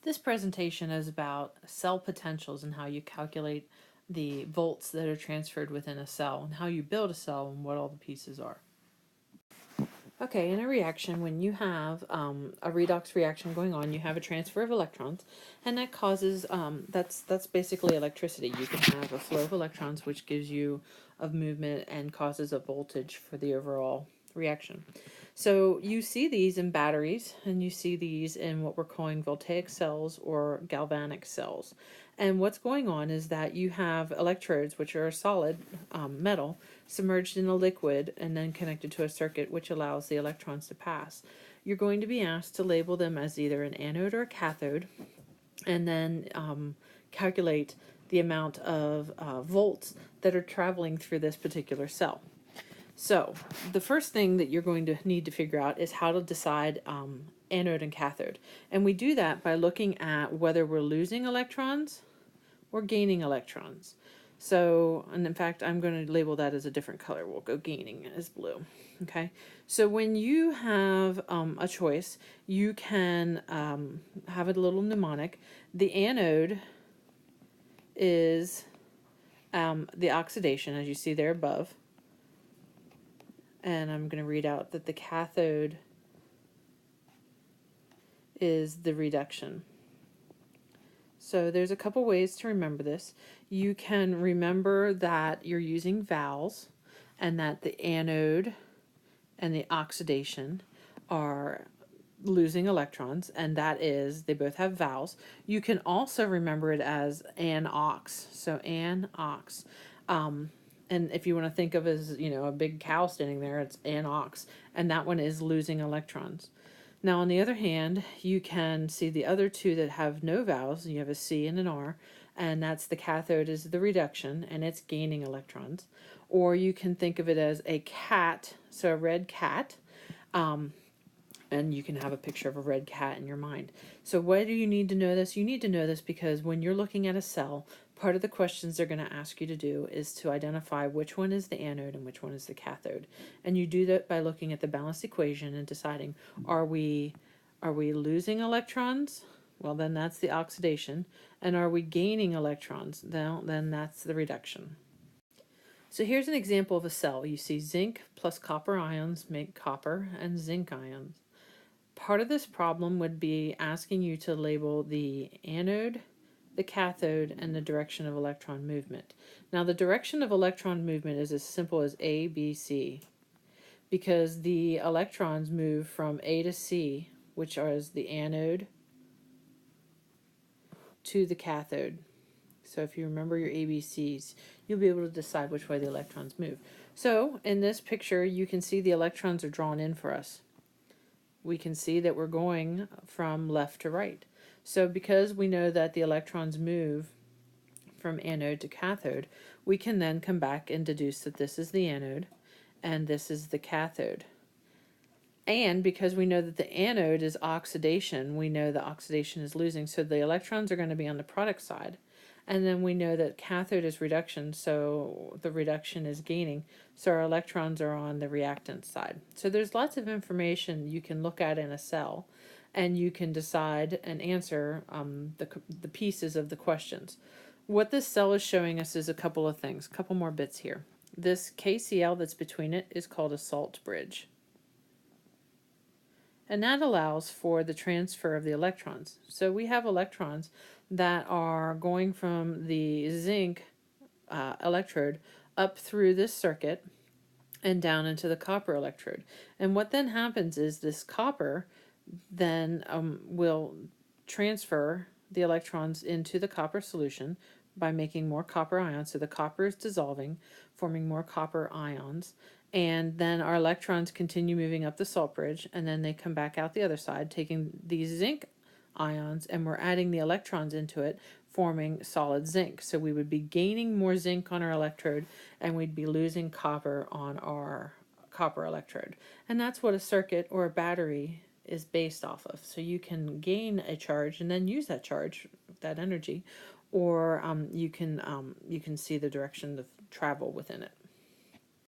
This presentation is about cell potentials and how you calculate the volts that are transferred within a cell and how you build a cell and what all the pieces are. Okay, in a reaction, when you have a redox reaction going on, you have a transfer of electrons, and that causes, that's basically electricity. You can have a flow of electrons, which gives you a movement and causes a voltage for the overall reaction. So you see these in batteries, and you see these in what we're calling voltaic cells or galvanic cells. And what's going on is that you have electrodes, which are a solid metal, submerged in a liquid and then connected to a circuit which allows the electrons to pass. You're going to be asked to label them as either an anode or a cathode, and then calculate the amount of volts that are traveling through this particular cell. So the first thing that you're going to need to figure out is how to decide anode and cathode. And we do that by looking at whether we're losing electrons or gaining electrons. So, and in fact, I'm going to label that as a different color. We'll go gaining as blue. Okay. So when you have a choice, you can have a little mnemonic. The anode is the oxidation, as you see there above. And I'm going to read out that the cathode is the reduction. So there's a couple ways to remember this. You can remember that you're using vowels and that the anode and the oxidation are losing electrons, and that is, they both have vowels. You can also remember it as an-ox, so an-ox. And if you want to think of it as, you know, a big cow standing there, it's an-ox, and that one is losing electrons. Now, on the other hand, you can see the other two that have no vowels. You have a C and an R, and that's the cathode is the reduction, and it's gaining electrons. Or you can think of it as a cat, so a red cat, and you can have a picture of a red cat in your mind. So why do you need to know this? You need to know this because when you're looking at a cell, part of the questions they're going to ask you to do is to identify which one is the anode and which one is the cathode. And you do that by looking at the balanced equation and deciding, are we losing electrons? Well, then that's the oxidation. And are we gaining electrons? Then that's the reduction. So here's an example of a cell. You see zinc plus copper ions make copper and zinc ions. Part of this problem would be asking you to label the anode, the cathode, and the direction of electron movement. Now, the direction of electron movement is as simple as A, B, C, because the electrons move from A to C, which is the anode, to the cathode. So if you remember your ABCs, you'll be able to decide which way the electrons move. So in this picture, you can see the electrons are drawn in for us. We can see that we're going from left to right. So because we know that the electrons move from anode to cathode, we can then come back and deduce that this is the anode and this is the cathode. And because we know that the anode is oxidation, we know the oxidation is losing, so the electrons are going to be on the product side. And then we know that cathode is reduction, so the reduction is gaining, so our electrons are on the reactant side. So there's lots of information you can look at in a cell, and you can decide and answer the pieces of the questions. What this cell is showing us is a couple of things, a couple more bits here. This KCl that's between it is called a salt bridge. And that allows for the transfer of the electrons. So we have electrons that are going from the zinc electrode up through this circuit and down into the copper electrode. And what then happens is this copper then will transfer the electrons into the copper solution by making more copper ions. So the copper is dissolving, forming more copper ions. And then our electrons continue moving up the salt bridge, and then they come back out the other side, taking these zinc ions, and we're adding the electrons into it, forming solid zinc. So we would be gaining more zinc on our electrode, and we'd be losing copper on our copper electrode. And that's what a circuit or a battery is based off of. So you can gain a charge and then use that charge, that energy, or you can see the direction of travel within it.